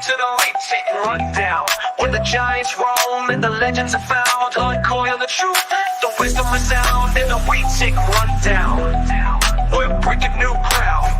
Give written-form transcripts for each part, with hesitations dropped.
to the Retic Rundown, where the giants roam and the legends are found. Uncoil the truth, the wisdom is sound in the Retic Rundown. We're breaking new ground.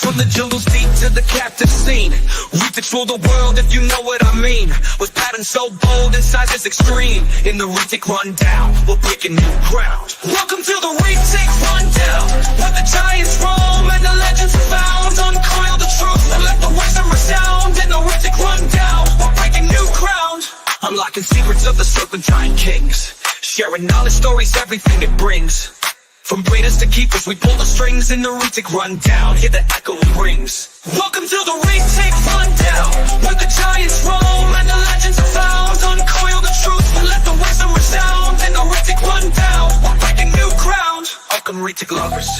From the jungle's deep to the captive scene, Retics rule the world if you know what I mean. With patterns so bold and sizes extreme, in the Retic Rundown, we're breaking new ground. Welcome to the Retic Rundown, where the giants roam and the legends are found. Uncoil the truth and let the wisdom resound. In the Retic Rundown, we're breaking new ground. Unlocking secrets of the serpentine kings, sharing knowledge, stories, everything it brings. From breeders to keepers, we pull the strings in the Retic Rundown. Hear the echoing rings. Welcome to the Retic Rundown, where the giants roam and the legends are found. Uncoil the truth and let the wisdom resound. In the Retic Rundown, we're breaking new ground. Welcome, Retic lovers.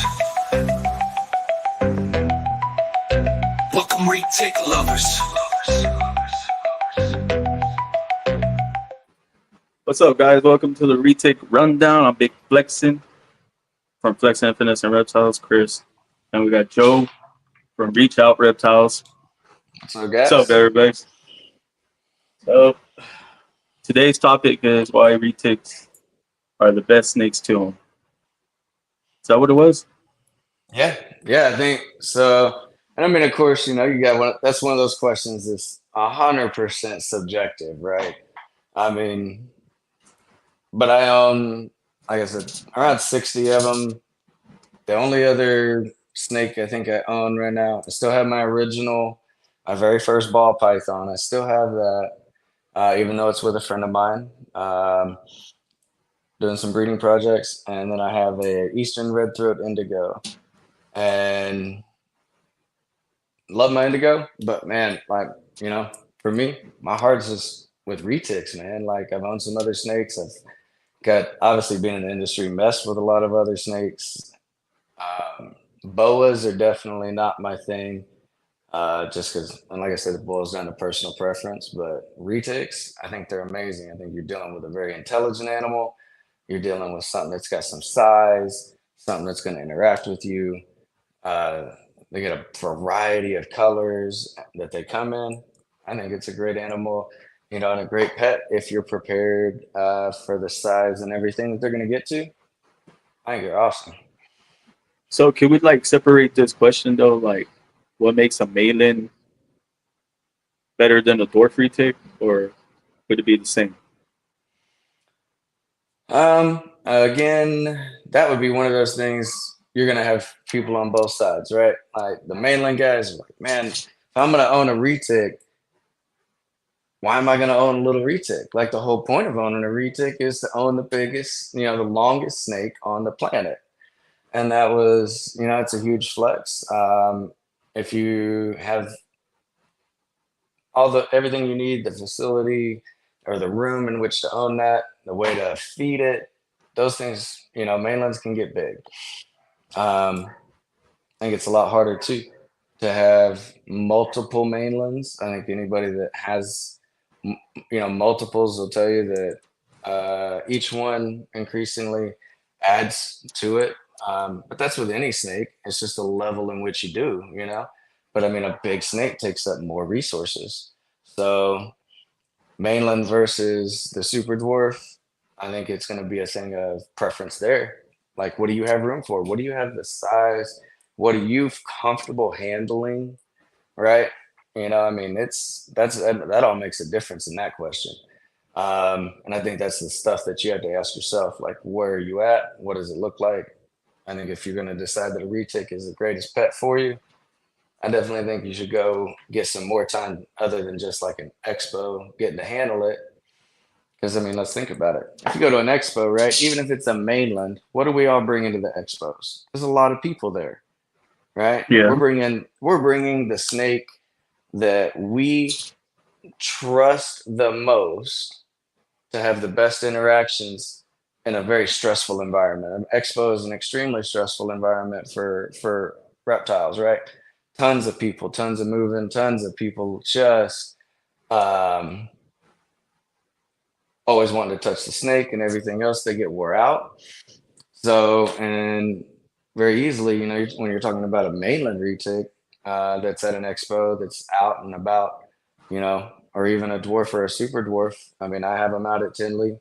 Welcome, Retic lovers. What's up, guys? Welcome to the Retic Rundown. I'm Big Flexin from Flexin Infinite and Reptiles, Chris, and we got Joe from Reach Out Reptiles. What's up, guys? What's up, everybody? So today's topic is why Retics are the best snakes to own. Is that what it was? Yeah, I think so. And I mean, of course, you got one. That's one of those questions that's 100% subjective, right? I mean, but I own, like I said, around 60 of them. The only other snake I think I own right now, I still have my original, my very first ball python. I still have that, even though it's with a friend of mine, doing some breeding projects. And then I have a Eastern red throat indigo, and love my indigo. But man, like, for me, my heart's just with Retics, man. Like, I've owned some other snakes. I've got, obviously, being in the industry, messed with a lot of other snakes. Boas are definitely not my thing, just because, and like I said, it boils down to personal preference. But Retics, I think they're amazing. I think you're dealing with a very intelligent animal. You're dealing with something that's got some size, something that's going to interact with you. They get a variety of colors that they come in. I think it's a great animal, and a great pet if you're prepared for the size and everything that they're going to get to. I think they're awesome. So can we separate this question though? Like, what makes a Malin better than a dwarf Retic, or would it be the same? Again, that would be one of those things. You're gonna have people on both sides, right? Like the mainland guys are like, man, if I'm gonna own a Retic, why am I gonna own a little Retic? Like, the whole point of owning a Retic is to own the biggest, the longest snake on the planet. And that was, it's a huge flex. If you have everything you need, the facility or the room in which to own that, the way to feed it, those things, mainlands can get big. I think it's a lot harder too to have multiple mainlands. I think anybody that has, multiples will tell you that each one increasingly adds to it. But that's with any snake. It's just a level in which you do, But I mean, a big snake takes up more resources. So mainland versus the super dwarf, I think it's going to be a thing of preference there. Like, what do you have room for? What do you have the size? What are you comfortable handling? Right? I mean, that all makes a difference in that question. And I think that's the stuff that you have to ask yourself, like, where are you at? What does it look like? I think if you're going to decide that a Retic is the greatest pet for you, I definitely think you should go get some more time other than just like an expo getting to handle it. Because, I mean, let's think about it. If you go to an expo, right, even if it's a mainland, what do we all bring into the expos? There's a lot of people there, right? Yeah. We're bringing the snake that we trust the most to have the best interactions in a very stressful environment. An expo is an extremely stressful environment for reptiles, right? Tons of people, tons of moving, tons of people just always wanting to touch the snake and everything else. They get wore out. So, and very easily, when you're talking about a mainland retic that's at an expo that's out and about, or even a dwarf or a super dwarf. I mean, I have them out at Tinley.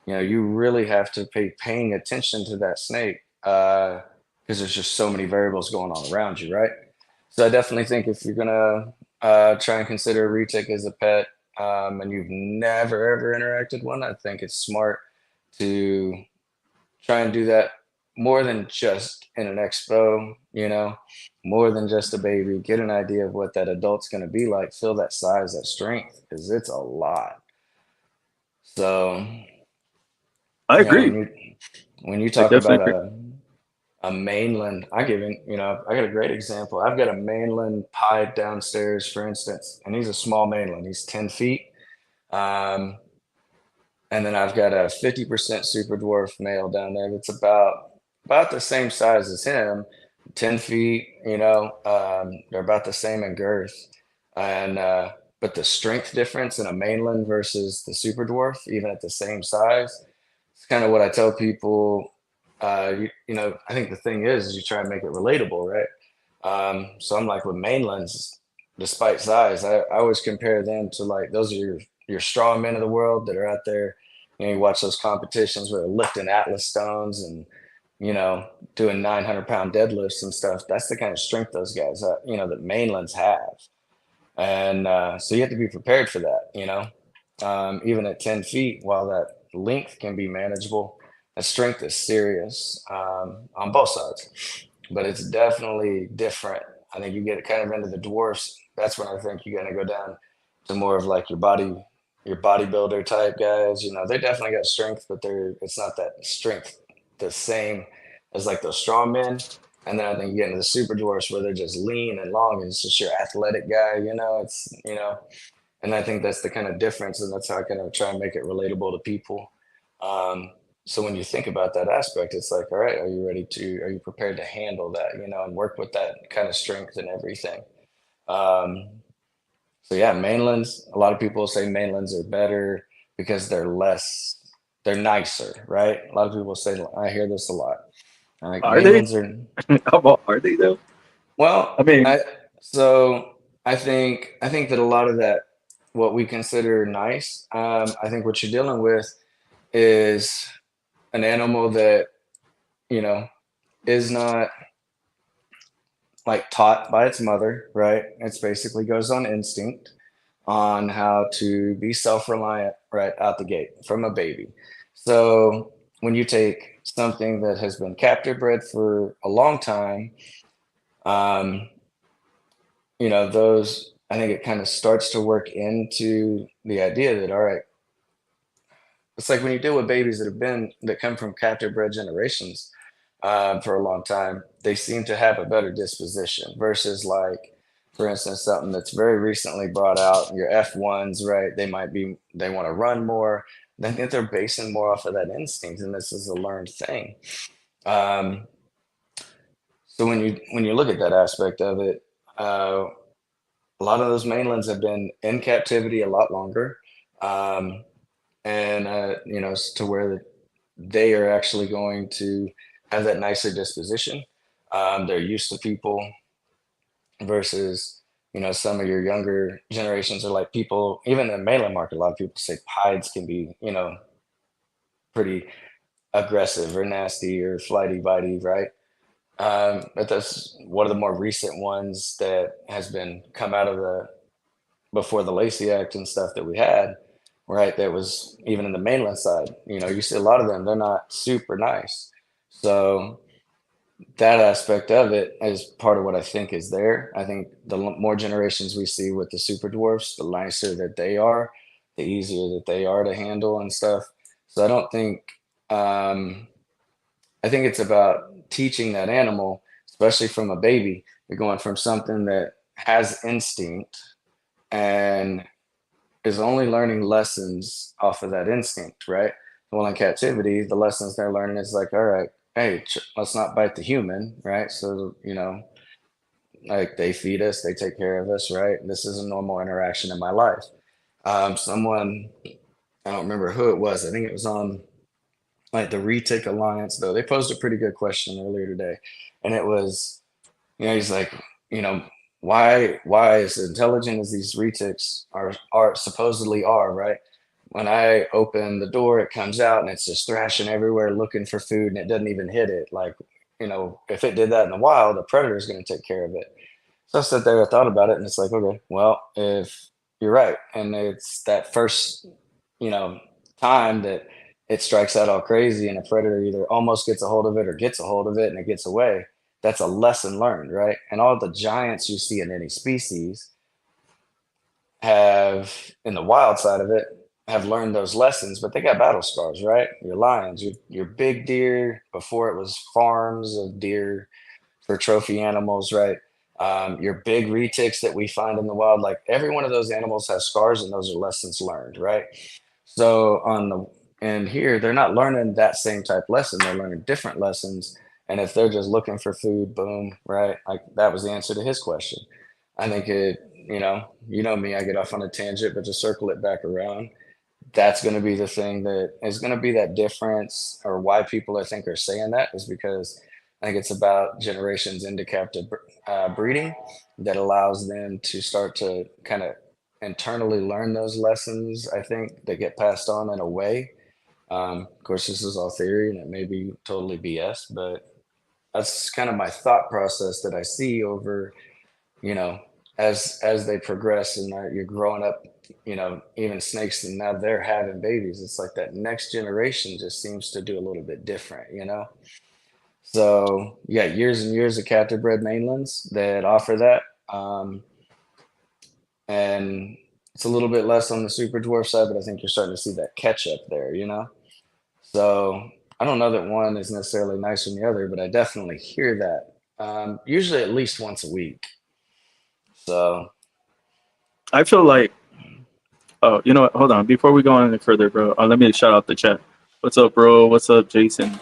You really have to paying attention to that snake because there's just so many variables going on around you, right? So I definitely think if you're gonna try and consider a retic as a pet, and you've never ever interacted one, I think it's smart to try and do that more than just in an expo, more than just a baby. Get an idea of what that adult's going to be like. Feel that size, that strength, because it's a lot. So I agree. when you I talk definitely about agree. a mainland, I got a great example. I've got a mainland pied downstairs, for instance, and he's a small mainland. He's 10 feet. Um, and then I've got a 50% super dwarf male down there that's about the same size as him, 10 feet, they're about the same in girth. And but the strength difference in a mainland versus the super dwarf, even at the same size, it's kind of what I tell people. I think the thing is you try and make it relatable, right? So I'm like with mainlands, despite size, I always compare them to like those are your strong men of the world that are out there. You watch those competitions where they're lifting Atlas stones and doing 900-pound deadlifts and stuff. That's the kind of strength those guys, that mainlands have, and so you have to be prepared for that. Even at 10 feet, while that length can be manageable, that strength is serious on both sides, but it's definitely different. I think you get kind of into the dwarfs. That's when I think you're going to go down to more of like your bodybuilder type guys. They definitely got strength, but it's not that strength the same as like those strong men. And then I think you get into the super dwarfs where they're just lean and long, and it's just your athletic guy. And I think that's the kind of difference, and that's how I kind of try and make it relatable to people. So when you think about that aspect, it's like, all right, are you prepared to handle that, and work with that kind of strength and everything? Um, so yeah, mainlands, a lot of people say mainlands are better because they're nicer, right? A lot of people say, I hear this a lot. Like Are they? mainlands are, How about are they though? I well, mean, I think that a lot of that, what we consider nice, I think what you're dealing with is an animal that, you know, is not like taught by its mother, right? It's basically goes on instinct on how to be self-reliant right out the gate from a baby. So when you take something that has been captive bred for a long time, um, those I think it kind of starts to work into the idea that all right, it's like when you deal with babies that come from captive bred generations for a long time, they seem to have a better disposition versus like, for instance, something that's very recently brought out, your F1s, right? They want to run more. I think they're basing more off of that instinct, and this is a learned thing. Um, so when you look at that aspect of it, a lot of those mainlands have been in captivity a lot longer, um, and to where they are actually going to have that nicer disposition. They're used to people versus some of your younger generations are like people. Even in the mainland market, a lot of people say pieds can be pretty aggressive or nasty or flighty bitey, right? But that's one of the more recent ones that has been come out of the before the Lacey Act and stuff that we had, right? That was even in the mainland side. You see a lot of them, they're not super nice. So that aspect of it is part of what I think is there. I think the more generations we see with the super dwarfs, the nicer that they are, the easier that they are to handle and stuff. So um, I think it's about teaching that animal, especially from a baby. You're going from something that has instinct and is only learning lessons off of that instinct, right? Well, in captivity, the lessons they're learning is like, all right, hey, let's not bite the human, right? So, like they feed us, they take care of us, right? This is a normal interaction in my life. Someone, I don't remember who it was. I think it was on like the Retic Alliance, though, they posed a pretty good question earlier today, and it was, he's like, you know, why as intelligent as these retics are supposedly are, right? When I open the door, it comes out and it's just thrashing everywhere looking for food, and it doesn't even hit it. Like, if it did that in the wild, the predator is going to take care of it. So I sat there, I thought about it, and it's like, okay, well, if you're right, and it's that first, you know, time that it strikes out all crazy, and a predator either almost gets a hold of it or gets a hold of it and it gets away. That's a lesson learned, right? And all the giants you see in any species have, in the wild side of it, have learned those lessons, but they got battle scars, right? Your lions, your big deer before it was farms of deer for trophy animals, right? Your big retics that we find in the wild, like every one of those animals has scars, and those are lessons learned, right? So and here they're not learning that same type lesson; they're learning different lessons. And if they're just looking for food, boom, right? Like that was the answer to his question. I think me, I get off on a tangent, but to circle it back around, that's going to be the thing that is going to be that difference, or why people I think are saying that is because I think it's about generations into captive breeding that allows them to start to kind of internally learn those lessons. I think that get passed on in a way. Of course, this is all theory and it may be totally BS, but that's kind of my thought process that I see over, you know, as they progress and you're growing up, even snakes, and now they're having babies. It's like that next generation just seems to do a little bit different. So you got years and years of captive bred mainlands that offer that. And it's a little bit less on the super dwarf side, but I think you're starting to see that catch up there. So I don't know that one is necessarily nicer than the other, but I definitely hear that. Usually at least once a week. So I feel like, oh, you know what? Hold on. Before we go on any further, bro, let me shout out the chat. What's up, bro? What's up, Jason?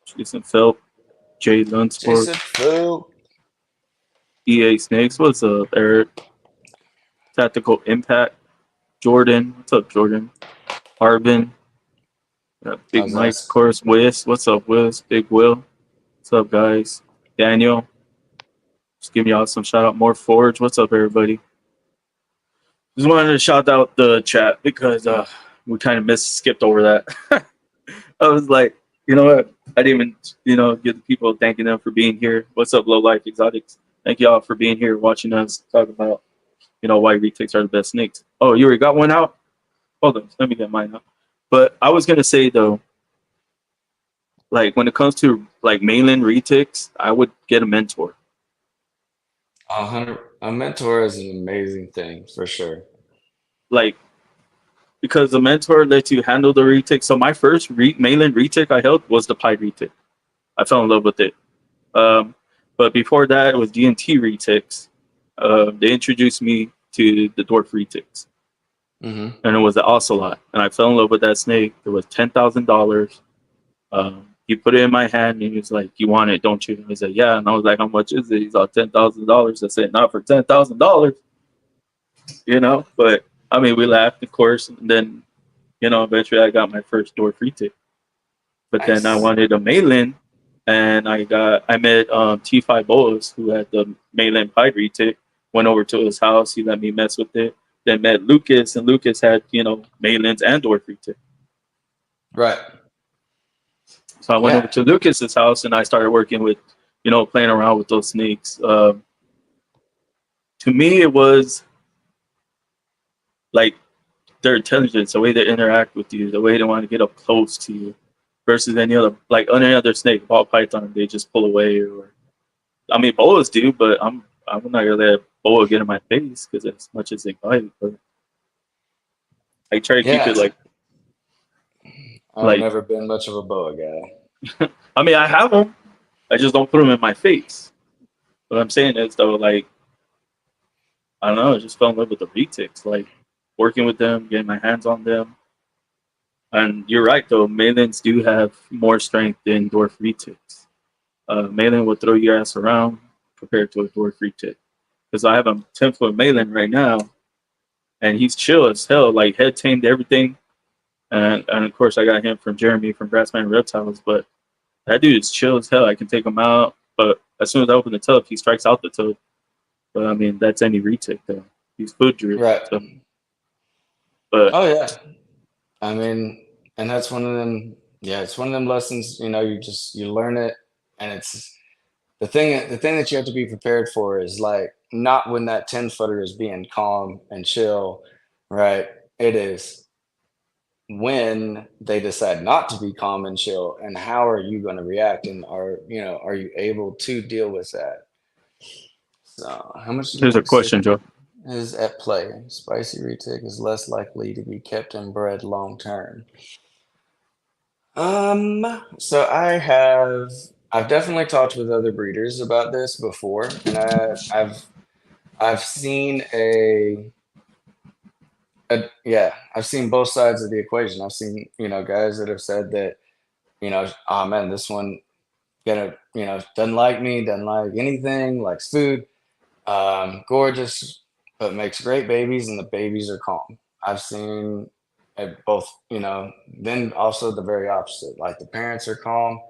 Jason Phelps, Jay Lunsford, Jason Fu. EA Snakes. What's up, Eric? Tactical Impact, Jordan. What's up, Jordan? Arvin, Big How's Mike, that? of course. Wiz. What's up, Wiz? Big Will. What's up, guys? Daniel. Just give y'all some shout out. More Forge. What's up, everybody? Just wanted to shout out the chat because we kind of skipped over that. I was like, you know what? I didn't even, get the people thanking them for being here. What's up, Low Life Exotics? Thank y'all for being here, watching us talk about, why retics are the best snakes. Oh, you already got one out? Hold on, let me get mine out. But I was gonna say though, like when it comes to like mainland retics, I would get a mentor. A mentor is an amazing thing for sure. Like because the mentor lets you handle the retic. So my first mainland retic I held was the pied retic. I fell in love with it. But before that, it was D&T retics. They introduced me to the dwarf retics, and it was the ocelot, and I fell in love with that snake. It was $10,000. He put it in my hand, and he was like, "You want it, don't you?" And I said, "Yeah." And I was like, "How much is it?" He's like, $10,000. I said, "Not for $10,000." But I mean, we laughed, of course, and then eventually I got my first dwarf retic. But then I Nice. wanted a mainland, and I met T5 Boas, who had the mainland pied retic. Went over to his house. He let me mess with it. Then met Lucas, and Lucas had mainlands and dwarf retic. Right. So I went over Yeah. to Lucas's house, and I started working with, playing around with those snakes. To me, it was like their intelligence, the way they interact with you, the way they want to get up close to you, versus any other snake, ball python, they just pull away. Or I mean, boas do, but I'm not gonna let a boa get in my face because as much as they bite, but I try to keep Yeah. it like I've like. never been much of a boa guy. I mean, I have them. I just don't put them in my face. What I'm saying is though, like I don't know, I just fell in love with the retics, like working with them, getting my hands on them. And you're right though, Malins do have more strength than dwarf retics. Malin will throw your ass around compared to a dwarf retic. Because I have a 10-foot Malin right now, and he's chill as hell, like head tamed everything. and of course I got him from Jeremy from Brassman Reptiles. But that dude is chill as hell. I can take him out, but as soon as I open the tub, he strikes out the tub. But I mean, that's any retic though. He's food drip. Right. So, but Oh yeah. I mean, and that's one of them. Yeah, it's one of them lessons. You learn it, and it's the thing. The thing that you have to be prepared for is like not when that 10-footer is being calm and chill, right? It is when they decide not to be calm and chill, and how are you going to react, and are you able to deal with that? So, how much here's a question, Joe. is at play? Spicy retic is less likely to be kept and bred long term. So I've definitely talked with other breeders about this before, and I've seen yeah, I've seen both sides of the equation. I've seen, guys that have said that, oh man, this one doesn't like me, doesn't like anything, likes food, gorgeous, but makes great babies, and the babies are calm. I've seen both, then also the very opposite, like the parents are calm.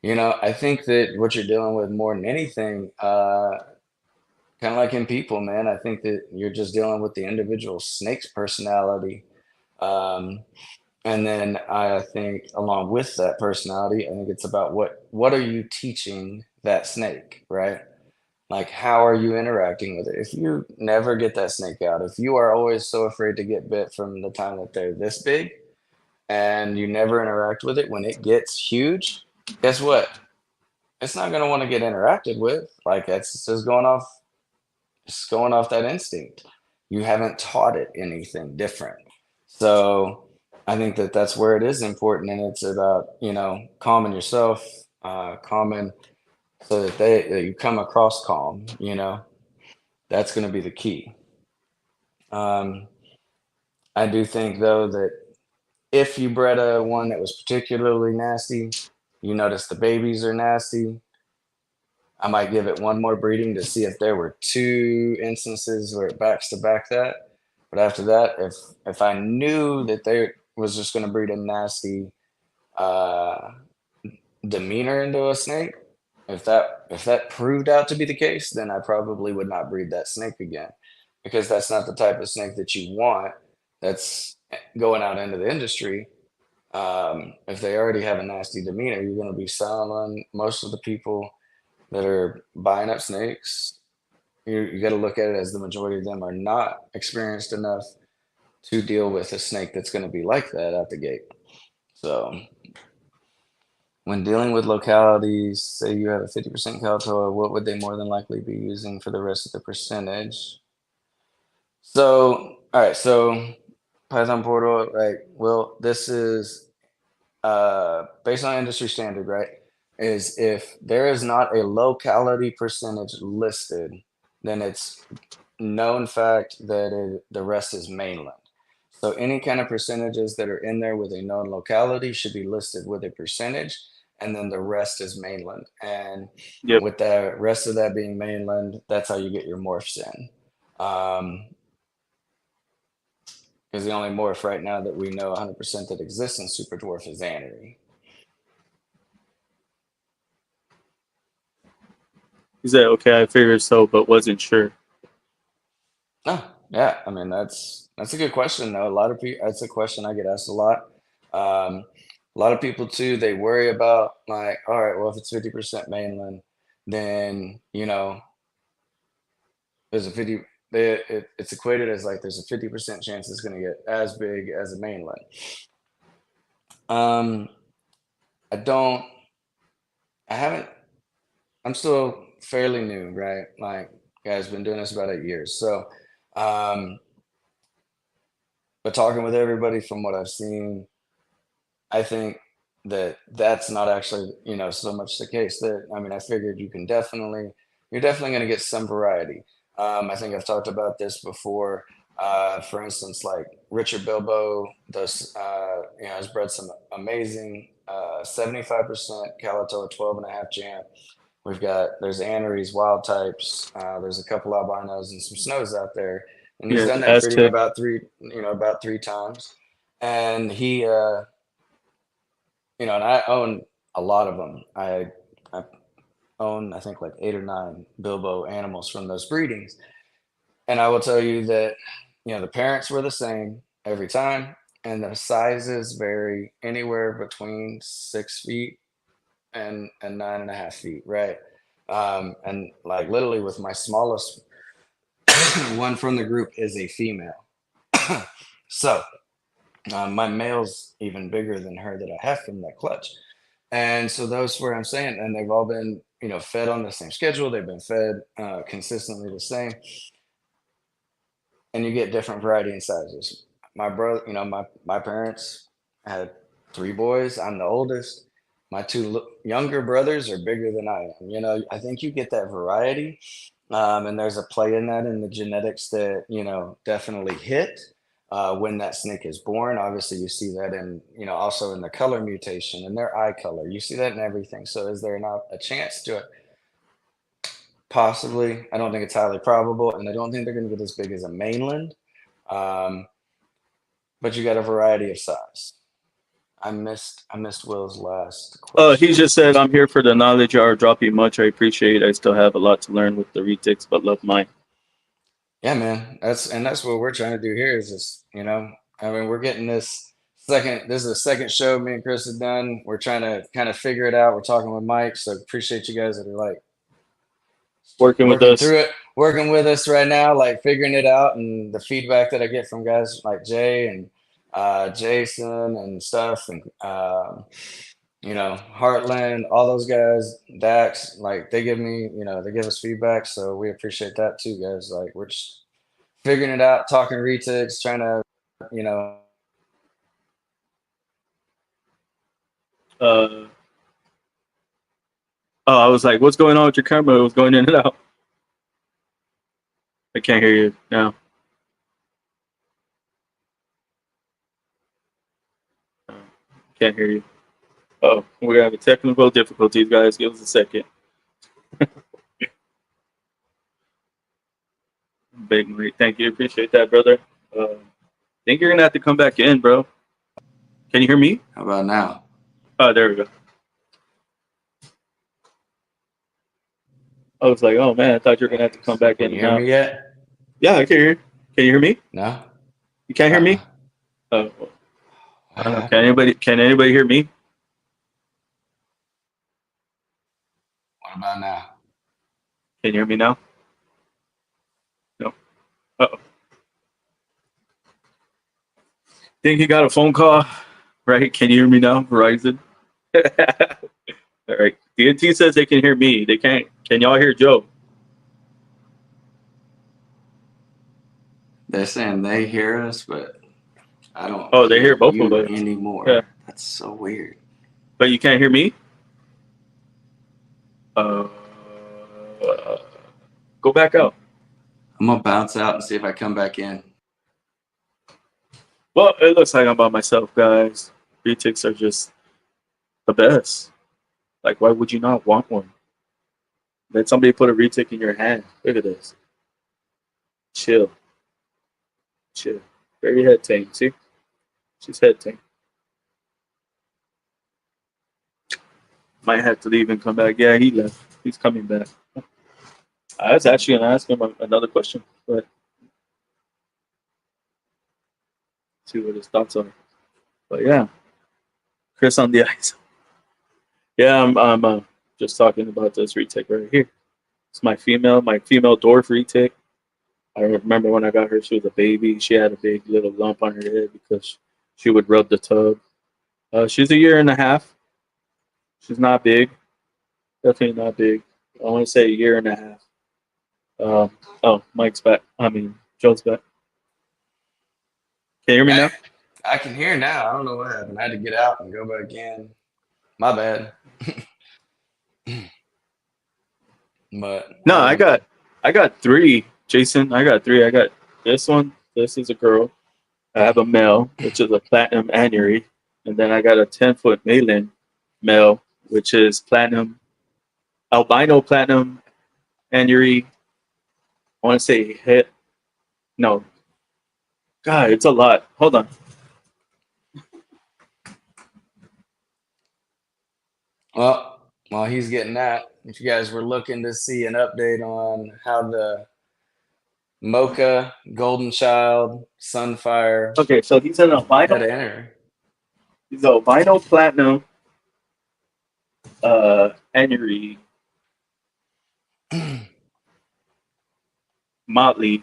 I think that what you're dealing with more than anything, kind of like in people, man, I think that you're just dealing with the individual snake's personality. Um, and then I think along with that personality, I think it's about what are you teaching that snake, right? Like, how are you interacting with it? If you never get that snake out, if you are always so afraid to get bit from the time that they're this big, and you never interact with it when it gets huge, guess what? It's not going to want to get interacted with. Like, it's just going off that instinct. You haven't taught it anything different. So I think that that's where it is important, and it's about calming yourself, calming so that you come across calm. That's going to be the key. Um, I do think though that if you bred a one that was particularly nasty, you notice the babies are nasty, I might give it one more breeding to see if there were two instances where it backs to back that. But after that, if I knew that there was just going to breed a nasty uh, demeanor into a snake, if that proved out to be the case, then I probably would not breed that snake again, because that's not the type of snake that you want. That's going out into the industry. If they already have a nasty demeanor, you're going to be selling most of the people that are buying up snakes. You got to look at it as the majority of them are not experienced enough to deal with a snake that's going to be like that out the gate. So when dealing with localities, say you have a 50% Kalatoa, what would they more than likely be using for the rest of the percentage? So, all right, so Python portal, right? Well, this is based on industry standard, right? Is if there is not a locality percentage listed, then it's known fact that the rest is mainland. So any kind of percentages that are in there with a known locality should be listed with a percentage, and then the rest is mainland. And Yep. with the rest of that being mainland, that's how you get your morphs in. Because the only morph right now that we know 100% that exists in Super Dwarf is Anery. He said, "Okay, I figured so, but wasn't sure." Oh, yeah. I mean, that's a good question, though. A lot of people, that's a question I get asked a lot. A lot of people too, they worry about like, all right, well, if it's 50% mainland, then there's a 50. It's equated as like there's a 50% chance it's going to get as big as a mainland. I don't. I haven't. I'm still fairly new, right? Like, guys, been doing this about 8 years, so. But talking with everybody from what I've seen, I think that that's not actually, so much the case. That I mean, I figured you're definitely going to get some variety. I think I've talked about this before. For instance, like Richard Bilbo does, has bred some amazing 75% Kalatoa 12.5 jam. There's Aneries, wild types. There's a couple albinos and some snows out there, and he's Yeah, done that breeding Aztec. about three times. And he, and I own a lot of them. I own, I think, like 8 or 9 Bilbo animals from those breedings. And I will tell you that, the parents were the same every time, and the sizes vary anywhere between 6 feet and 9.5 feet, right? And like literally with my smallest one from the group is a female. So my male's even bigger than her that I have from that clutch. And so those where I'm saying, and they've all been, fed on the same schedule. They've been fed consistently the same, and you get different variety and sizes. My brother, my parents had 3 boys. I'm the oldest. My 2 younger brothers are bigger than I am. I think you get that variety, and there's a play in that in the genetics that definitely hit when that snake is born. Obviously, you see that in also in the color mutation and their eye color. You see that in everything. So, is there not a chance to it? Possibly. I don't think it's highly probable, and I don't think they're going to get as big as a mainland. Um, but you got a variety of size. I missed Will's last He question. just said, "I'm here for the knowledge you are dropping much. I appreciate. I still have a lot to learn with the retics, but love mine." Yeah, man. That's what we're trying to do here is just, I mean, we're getting this is the second show me and Chris have done. We're trying to kind of figure it out. We're talking with Mike, so appreciate you guys that are like Working with working us. through it, working with us right now, like figuring it out, and the feedback that I get from guys like Jay and Jason and stuff, and Heartland, all those guys, Dax, like they give us feedback, so we appreciate that too, guys. Like we're just figuring it out, talking retics, trying to, you know, Uh, oh, I was like, "What's going on with your camera?" It was going in and out. I can't hear you now. Can't hear you. Oh, we're having technical difficulties, guys. Give us a second. Big Mate, thank you. Appreciate that, brother. Think you're gonna have to come back in, bro. Can you hear me? how about now? Oh, there we go. I was like, oh man, I thought you were gonna have to come back Can in you and hear out. me yet? Yeah, I can hear you. Can you hear me? No? You can't hear me? Oh, I don't know. Can anybody hear me? What about now? Can you hear me now? No. Uh-oh. Think you got a phone call? Right? Can you hear me now, Verizon? All right. DNT says they can hear me. They can't. Can y'all hear Joe? They're saying they hear us, but I don't Oh, they hear hear both of you us. anymore. Yeah. That's so weird. But you can't hear me? Go back out. I'm gonna bounce out and see if I come back in. Well, it looks like I'm by myself, guys. Retics are just the best. Like, why would you not want one? Let somebody put a retic in your hand. Look at this. Chill. Chill. Very head tame. See? She's head tame. Might have to leave and come back. Yeah, he left. He's coming back. I was actually going to ask him another question, but see what his thoughts are. But yeah, Chris on the ice. Yeah, I'm just talking about this retic right here. It's my female dwarf retic. I remember when I got her, she was a baby. She had a big little lump on her head because she would rub the tub. She's a year and a half. She's not big. Definitely not big. I want to say a year and a half. Oh, Mike's back. Joe's back. Can you hear me now? I can hear now. I don't know what happened. I had to get out and go back in. My bad. But No, I got 3, Jason. I got 3. I got this one. This is a girl. I have a male, which is a platinum anuary, and then I got a 10-foot Malin male, which is albino platinum anuary. I want to say no. God, it's a lot. Hold on. Well, while he's getting that, if you guys were looking to see an update on how the Mocha, Golden Child, Sunfire Okay, so he's an had albino. to enter. He's an albino platinum. Henry Motley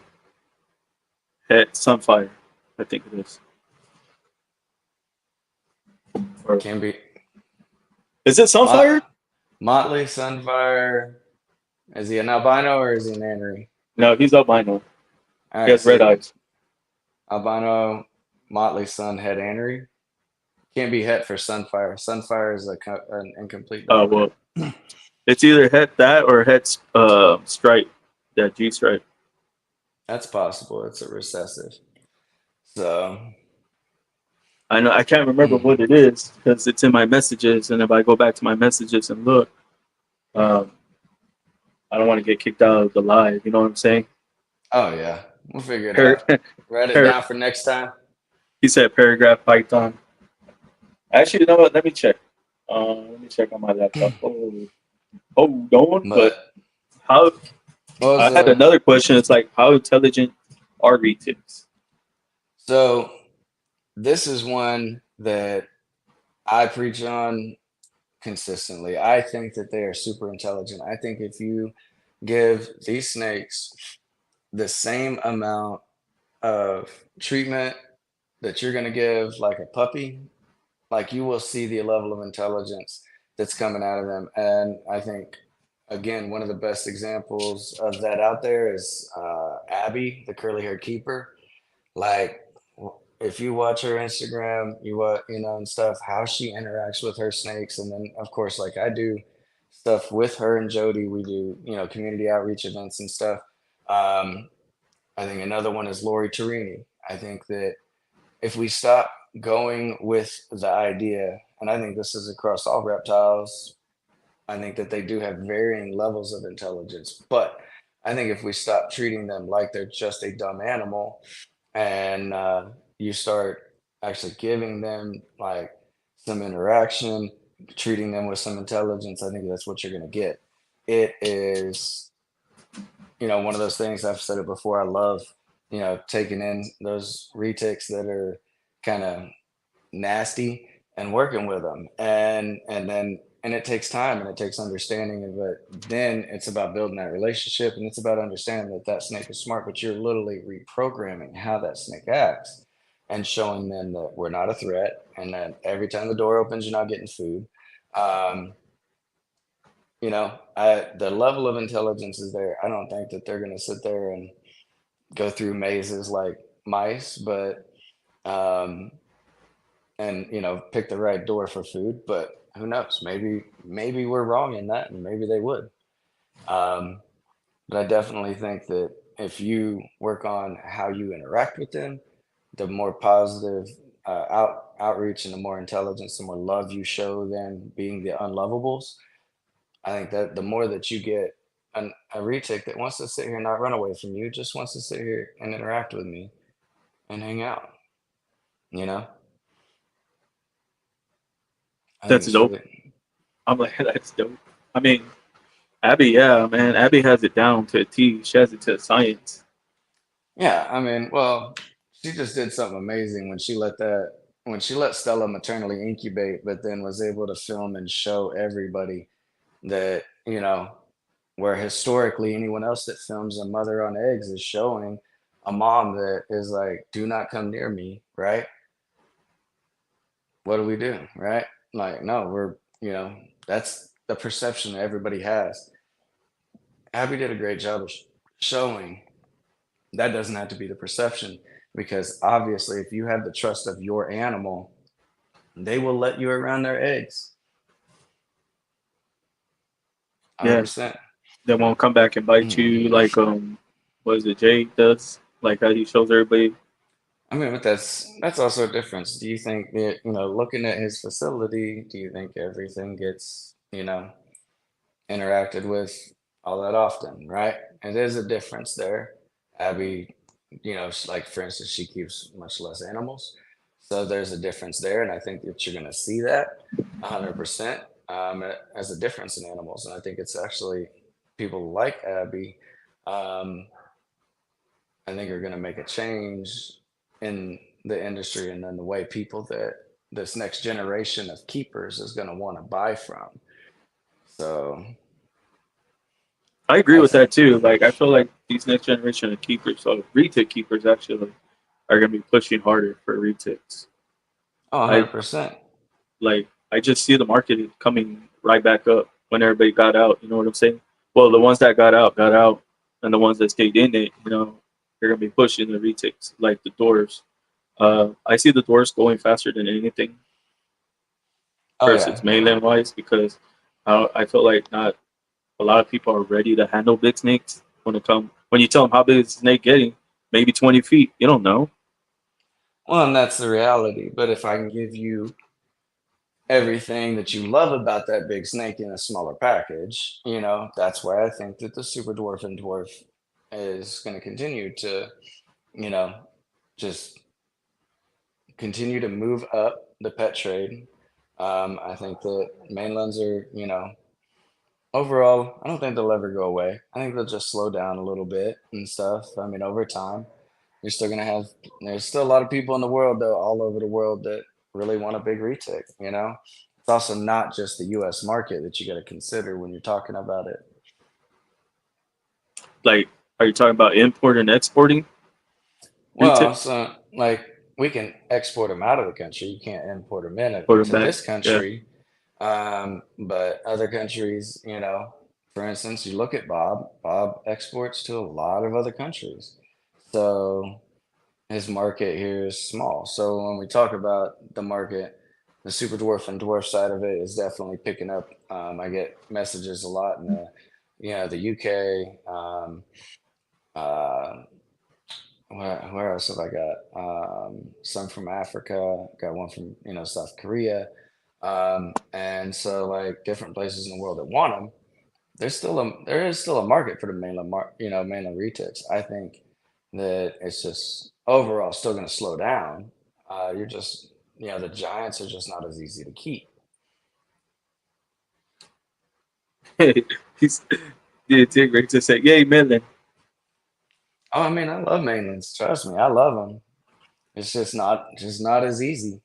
at Sunfire, I think it is. Or Can be is it Sunfire? Motley, Sunfire. Is he an albino or is he an Anery? No, he's albino. All He right, has red so eyes. albino, Motley, Sun, Het, Anery. Can't be Het for Sunfire. Sunfire is an incomplete dog. Well, it's either that or het stripe, that G stripe. That's possible. It's a recessive. So I know I can't remember what it is because it's in my messages, and if I go back to my messages and look, um, I don't want to get kicked out of the live. You know what I'm saying? oh yeah, we'll figure it Her, out. Write it down for next time. he said paragraph Python. Actually, you know what? Let me check. Let me check on my laptop. Hold on. But how? I had another question. It's like, how intelligent are retics? So this is one that I preach on consistently. I think that they are super intelligent. I think if you give these snakes the same amount of treatment that you're going to give like a puppy, like you will see the level of intelligence that's coming out of them. And I think, again, one of the best examples of that out there is Abby, the curly haired keeper. Like, if you watch her Instagram, and stuff, how she interacts with her snakes. And then, of course, like I do stuff with her and Jody, we do, community outreach events and stuff. I think another one is Lori Torini. I think that if we stop going with the idea, and I think this is across all reptiles, I think that they do have varying levels of intelligence. But I think if we stop treating them like they're just a dumb animal and you start actually giving them like some interaction, treating them with some intelligence, I think that's what you're going to get. It is, one of those things. I've said it before. I love, taking in those retics that are kind of nasty and working with them, and it takes time and it takes understanding. But then it's about building that relationship, and it's about understanding that that snake is smart, but you're literally reprogramming how that snake acts and showing them that we're not a threat, and that every time the door opens, you're not getting food. Um, the level of intelligence is there. I don't think that they're going to sit there and go through mazes like mice, but and pick the right door for food. But who knows? Maybe we're wrong in that, and maybe they would. But I definitely think that if you work on how you interact with them, the more positive outreach and the more intelligence, the more love you show them being the unlovables, I think that the more that you get a retic that wants to sit here and not run away from you, just wants to sit here and interact with me and hang out, you know? I think That's it's dope. really, I'm like, that's dope. I mean, Abby, yeah, man. Abby has it down to a T. She has it to a science. yeah, I mean, well, she just did something amazing when she let Stella maternally incubate, but then was able to film and show everybody that, where historically anyone else that films a mother on eggs is showing a mom that is like, do not come near me, right? What do we do, right? Like, no, that's the perception that everybody has. Abby did a great job of showing that doesn't have to be the perception, because obviously if you have the trust of your animal, they will let you around their eggs. Yeah, 100%. they won't come back and bite you like what is it, Jay does? Like how he shows everybody. I mean, but that's also a difference. Do you think that, looking at his facility, do you think everything gets, interacted with all that often, right? And there's a difference there. Abby, like for instance, she keeps much less animals. So there's a difference there. And I think that you're going to see that 100%. as a difference in animals. And I think it's actually people like Abby, um, I think are going to make a change in the industry and then the way people that this next generation of keepers is going to want to buy from. So I agree I with think, that too. Like I feel like these next generation of keepers, so retic keepers actually are gonna be pushing harder for retics. oh, I 100%. like I just see the market coming right back up when everybody got out. You know what I'm saying? Well, the ones that got out, and the ones that stayed in it, you know, they're gonna be pushing the retics like the doors. I see the doors going faster than anything Oh, versus yeah. mainland wise because I feel like not a lot of people are ready to handle big snakes when you tell them how big is the snake getting, maybe 20 feet. You don't know. Well, and that's the reality. But if I can give you everything that you love about that big snake in a smaller package, that's why I think that the super dwarf and dwarf is going to continue to, you know, just continue to move up the pet trade. I think that mainlands are, overall, I don't think they'll ever go away. I think they'll just slow down a little bit and stuff. I mean, over time, you're still gonna have there's still a lot of people in the world though, all over the world that really want a big retic. It's also not just the US market that you gotta consider when you're talking about it. Like, are you talking about import and exporting Well, retics? so like we can export them out of the country. You can't import them Put them to back? this Yeah. country. But other countries, for instance, you look at Bob. Bob exports to a lot of other countries. So his market here is small. So when we talk about the market, the super dwarf and dwarf side of it is definitely picking up. I get messages a lot in the UK. Uh, where else have I got? Some from Africa. Got one from South Korea. And so like different places in the world that want them. There is still a market for the mainland retics. I think that it's just overall still going to slow down. You're just the giants are just not as easy to keep. He's yeah, it's great to say, yay, Midland. Oh, I mean, I love mainlands. Trust me, I love them. It's just not as easy.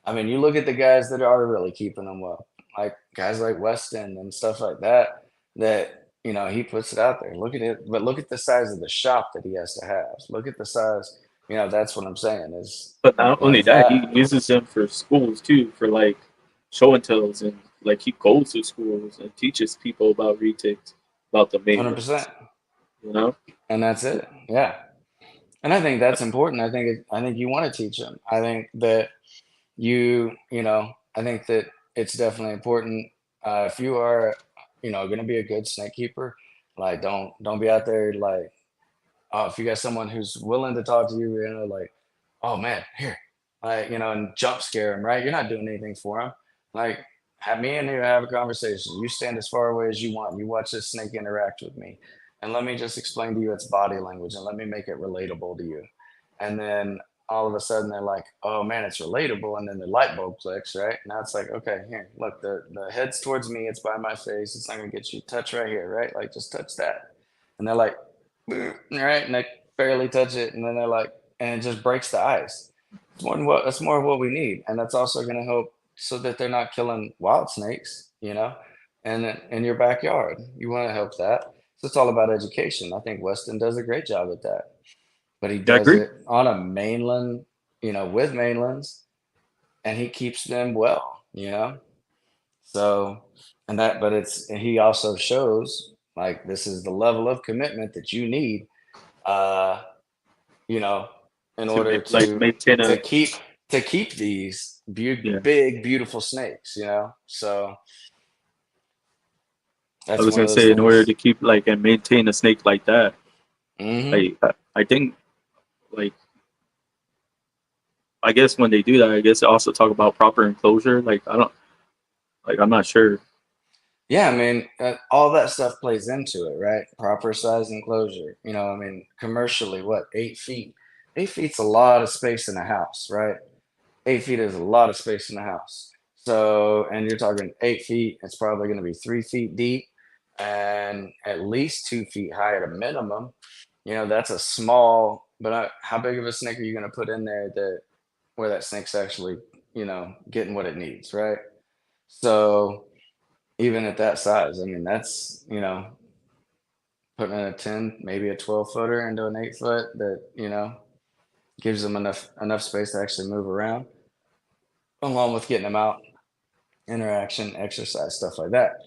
I mean, you look at the guys that are really keeping them well, like guys like Weston and stuff like that. That he puts it out there. Look at it, but look at the size of the shop that he has to have. Look at the size. That's what I'm saying is, But not only that, he that uses them for schools too, for like show and tells, and like he goes to schools and teaches people about retics, about the 100%, mainlands. You know, and that's it. Yeah, and I think that's important. I think you want to teach them. I think that I think that it's definitely important. If you are, going to be a good snake keeper, like don't be out there like, oh, if you got someone who's willing to talk to you, like, oh man, here, like, and jump scare them, right? You're not doing anything for them. Like, have me in here, have a conversation. You stand as far away as you want. You watch this snake interact with me, and let me just explain to you its body language, and let me make it relatable to you. And then all of a sudden they're like, oh man, it's relatable, and then the light bulb clicks, right? Now it's like, okay, here, look, the head's towards me, it's by my face, it's not gonna get you. Touch right here, right? Like, just touch that. And they're like, right? And they barely touch it, and then they're like, and it just breaks the ice. That's more of what we need, and that's also going to help so that they're not killing wild snakes, and in your backyard. You want to help that. So it's all about education. I think Weston does a great job at that, but he I does agree. it on a mainland, with mainlands, and he keeps them well. So, but he also shows like this is the level of commitment that you need uh, you know, in To order like maintain to a keep to keep these yeah. big, beautiful snakes. So I that's was one gonna of those say in order things. to keep like and maintain a snake like that, Hmm. I think like I guess when they do that, I guess they also talk about proper enclosure. Like I don't like I'm not sure. Yeah, I mean, all that stuff plays into it, right? Proper size enclosure. I mean, commercially, what 8 feet? 8 feet's a lot of space in a house, right? 8 feet is a lot of space in a house. So, and you're talking 8 feet, it's probably going to be 3 feet deep and at least 2 feet high at a minimum. You know, that's a small, but how big of a snake are you going to put in there that where that snake's actually, you know, getting what it needs, right? So, even at that size, I mean, that's, you know, putting in a 10, maybe a 12 footer into an 8 foot that, you know, gives them enough space to actually move around, along with getting them out, interaction, exercise, stuff like that.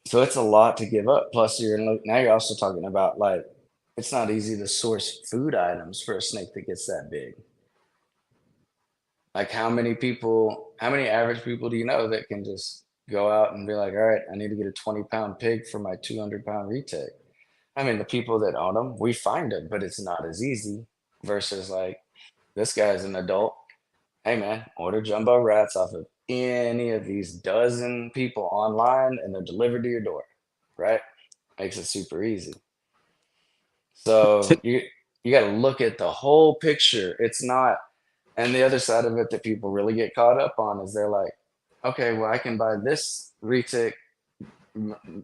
So it's a lot to give up. Plus, now you're also talking about like it's not easy to source food items for a snake that gets that big. Like how many average people do you know that can just go out and be like, all right, I need to get a 20-pound pig for my 200-pound retic? I mean, the people that own them, we find them, but it's not as easy versus like this guy's an adult. Hey man, order jumbo rats off of any of these dozen people online and they're delivered to your door, right? Makes it super easy. So you got to look at the whole picture. It's not, and the other side of it that people really get caught up on is they're like, okay, well I can buy this retic.